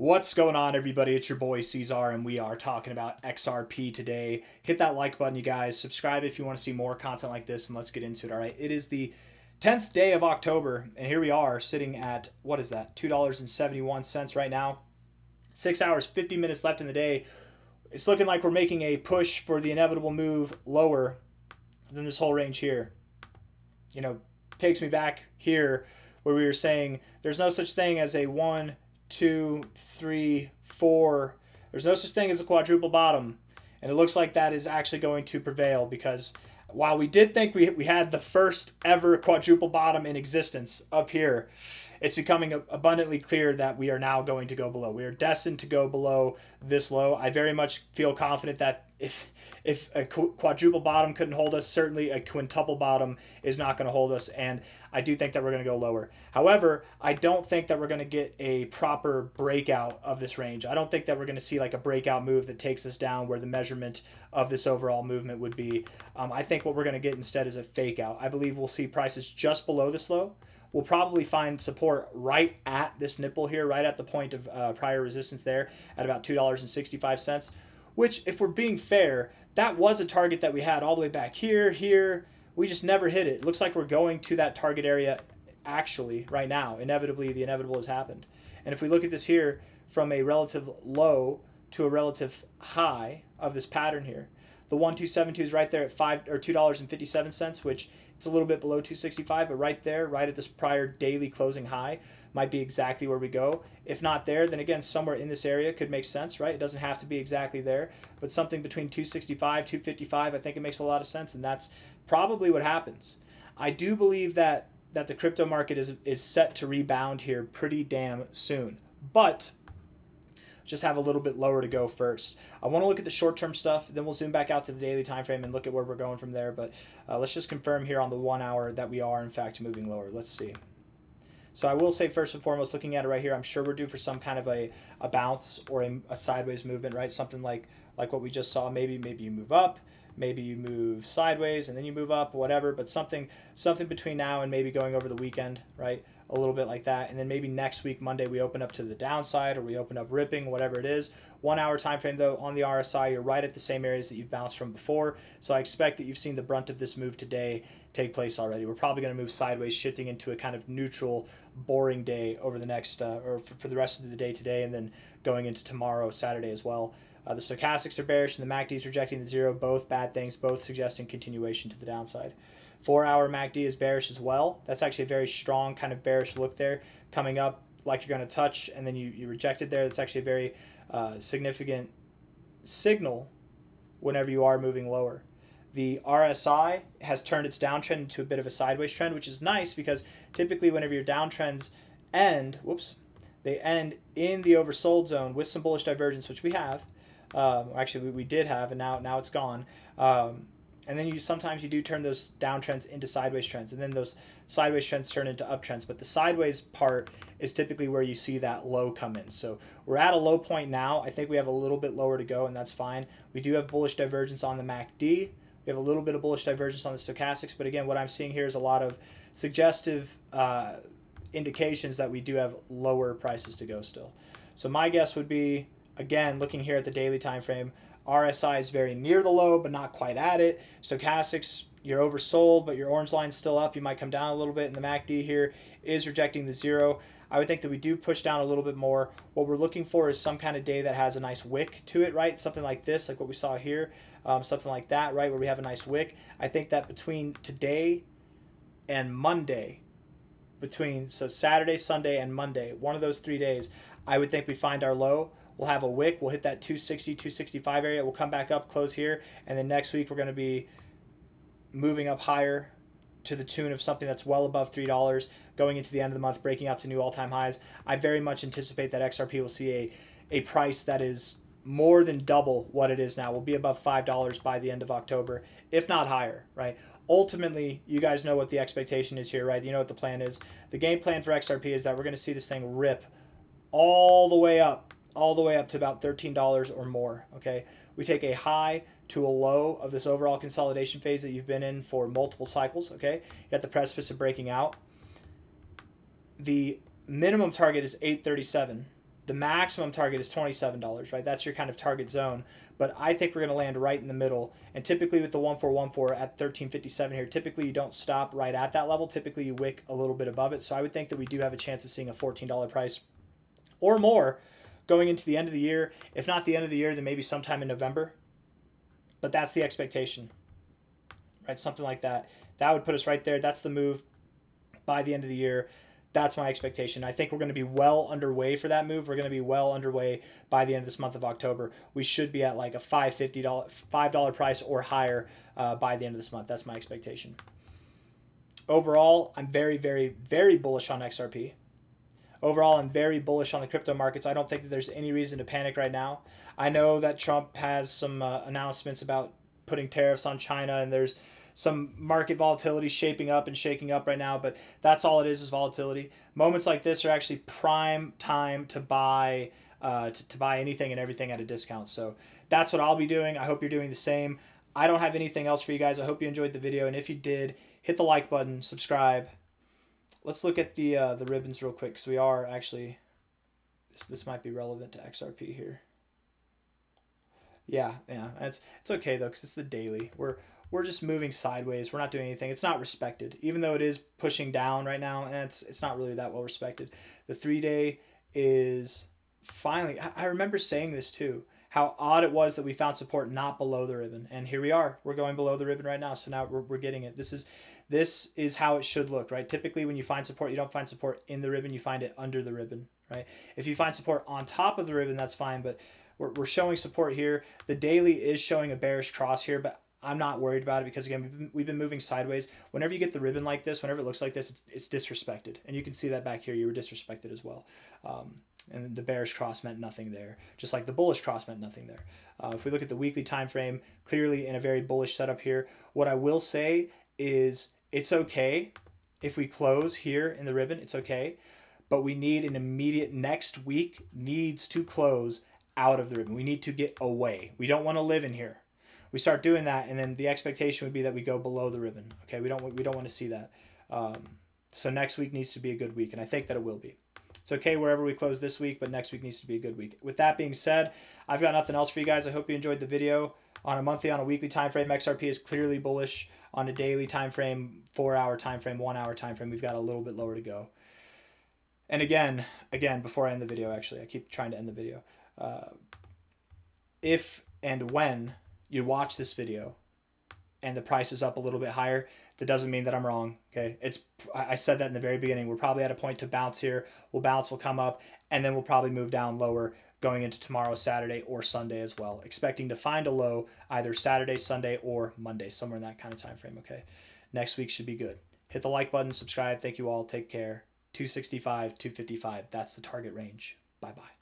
What's going on, everybody? It's your boy C-Zar, and we are talking about XRP today. Hit that like button, you guys. Subscribe if you want to see more content like this, and let's get into it. All right, it is the 10th day of October, and here we are sitting at, what is that, $2.71 right now. 6 hours, 50 minutes left in the day. It's looking like we're making a push for the inevitable move lower than this whole range here. You know, takes me back here where we were saying there's no such thing as a 1, 2, 3, 4. There's no such thing as a quadruple bottom. And it looks like that is actually going to prevail, because while we did think we had the first ever quadruple bottom in existence up here, it's becoming abundantly clear that we are now going to go below. We are destined to go below this low. I very much feel confident that if a quadruple bottom couldn't hold us, certainly a quintuple bottom is not going to hold us, and I do think that we're going to go lower. However, I don't think that we're going to get a proper breakout of this range. I don't think that we're going to see like a breakout move that takes us down where the measurement of this overall movement would be. I think what we're going to get instead is a fake out. I believe we'll see prices just below this low. We'll probably find support right at this nipple here, right at the point of prior resistance there at about $2.65, which, if we're being fair, that was a target that we had all the way back here. We just never hit it. It looks like we're going to that target area actually right now. Inevitably, the inevitable has happened. And if we look at this here from a relative low to a relative high of this pattern here, the 1272 is right there at $2.57, which it's a little bit below 265, but right there, right at this prior daily closing high, might be exactly where we go. If not there, then again, somewhere in this area could make sense, right? It doesn't have to be exactly there, but something between 265, 255, I think it makes a lot of sense, and that's probably what happens. I do believe that the crypto market is set to rebound here pretty damn soon, but just have a little bit lower to go first. I want to look at the short-term stuff, then we'll zoom back out to the daily time frame and look at where we're going from there. But let's just confirm here on the 1 hour that we are in fact moving lower. Let's see. So I will say, first and foremost, looking at it right here, I'm sure we're due for some kind of a bounce or a sideways movement, right? Something like what we just saw. Maybe you move up, maybe you move sideways and then you move up, whatever, but something between now and maybe going over the weekend, right? A little bit like that, and then maybe next week Monday we open up to the downside, or we open up ripping, whatever it is. 1 hour time frame though, on the RSI, you're right at the same areas that you've bounced from before, so I expect that you've seen the brunt of this move today take place already. We're probably going to move sideways, shifting into a kind of neutral, boring day over the next or for the rest of the day today, and then going into tomorrow, Saturday as well. The stochastics are bearish and the MACD is rejecting the zero. Both bad things, both suggesting continuation to the downside. 4 hour MACD is bearish as well. That's actually a very strong kind of bearish look there, coming up like you're going to touch, and then you reject it there. That's actually a very significant signal whenever you are moving lower. The RSI has turned its downtrend into a bit of a sideways trend, which is nice, because typically whenever your downtrends end, they end in the oversold zone with some bullish divergence, which we have. Actually, we did have, and now it's gone. And then sometimes you do turn those downtrends into sideways trends, and then those sideways trends turn into uptrends. But the sideways part is typically where you see that low come in. So we're at a low point now. I think we have a little bit lower to go, and that's fine. We do have bullish divergence on the MACD. We have a little bit of bullish divergence on the stochastics. But again, what I'm seeing here is a lot of suggestive indications that we do have lower prices to go still. So my guess would be, again, looking here at the daily time frame, RSI is very near the low, but not quite at it. Stochastics, you're oversold, but your orange line's still up. You might come down a little bit, and the MACD here is rejecting the zero. I would think that we do push down a little bit more. What we're looking for is some kind of day that has a nice wick to it, right? Something like this, like what we saw here, something like that, right, where we have a nice wick. I think that between today and Monday, so Saturday, Sunday, and Monday, one of those 3 days, I would think we find our low. We'll have a wick. We'll hit that 260, 265 area. We'll come back up, close here, and then next week we're going to be moving up higher to the tune of something that's well above $3, going into the end of the month, breaking out to new all-time highs. I very much anticipate that XRP will see a price that is more than double what it is now. We'll be above $5 by the end of October, if not higher, right? Ultimately, you guys know what the expectation is here, right? You know what the plan is. The game plan for XRP is that we're going to see this thing rip all the way up to about $13 or more, okay? We take a high to a low of this overall consolidation phase that you've been in for multiple cycles, okay? You're at the precipice of breaking out. The minimum target is 837. The maximum target is $27, right? That's your kind of target zone. But I think we're going to land right in the middle. And typically with the 1414 at 1357 here, typically you don't stop right at that level. Typically you wick a little bit above it. So I would think that we do have a chance of seeing a $14 price or more going into the end of the year. If not the end of the year, then maybe sometime in November. But that's the expectation, right? Something like that. That would put us right there. That's the move by the end of the year. That's my expectation. I think we're going to be well underway for that move. We're going to be well underway by the end of this month of October. We should be at like a $5 price or higher by the end of this month. That's my expectation. Overall, I'm very, very, very bullish on XRP. Overall, I'm very bullish on the crypto markets. I don't think that there's any reason to panic right now. I know that Trump has some announcements about putting tariffs on China, and there's some market volatility shaping up and shaking up right now, but that's all it is volatility. Moments like this are actually prime time to buy to buy anything and everything at a discount. So that's what I'll be doing. I hope you're doing the same. I don't have anything else for you guys. I hope you enjoyed the video, and if you did, hit the like button, subscribe. Let's look at the ribbons real quick, because we are actually, this might be relevant to XRP here. Yeah, it's okay though, because it's the daily. We're just moving sideways. We're not doing anything. It's not respected, even though it is pushing down right now, and it's not really that well respected. The 3-day is finally. I remember saying this too. How odd it was that we found support not below the ribbon, and here we are. We're going below the ribbon right now, so now we're getting it. This is how it should look, right? Typically, when you find support, you don't find support in the ribbon. You find it under the ribbon, right? If you find support on top of the ribbon, that's fine, but we're showing support here. The daily is showing a bearish cross here, but I'm not worried about it because, again, we've been moving sideways. Whenever you get the ribbon like this, whenever it looks like this, it's disrespected. And you can see that back here. You were disrespected as well. And the bearish cross meant nothing there, just like the bullish cross meant nothing there. If we look at the weekly time frame, clearly in a very bullish setup here. What I will say is it's okay if we close here in the ribbon. It's okay. But we need an immediate, next week needs to close out of the ribbon. We need to get away. We don't want to live in here. We start doing that, and then the expectation would be that we go below the ribbon. Okay, we don't want to see that. So next week needs to be a good week, and I think that it will be. It's okay wherever we close this week, but next week needs to be a good week. With that being said, I've got nothing else for you guys. I hope you enjoyed the video. On a monthly, on a weekly time frame, XRP is clearly bullish. On a daily time frame, 4-hour time frame, 1-hour time frame, we've got a little bit lower to go. And again, before I end the video, actually, I keep trying to end the video. If and when you watch this video and the price is up a little bit higher, that doesn't mean that I'm wrong. Okay, I said that in the very beginning. We're probably at a point to bounce here. We'll bounce, we'll come up, and then we'll probably move down lower going into tomorrow, Saturday, or Sunday as well. Expecting to find a low either Saturday, Sunday, or Monday, somewhere in that kind of time frame. Okay, next week should be good. Hit the like button, subscribe. Thank you all. Take care. 265, 255. That's the target range. Bye-bye.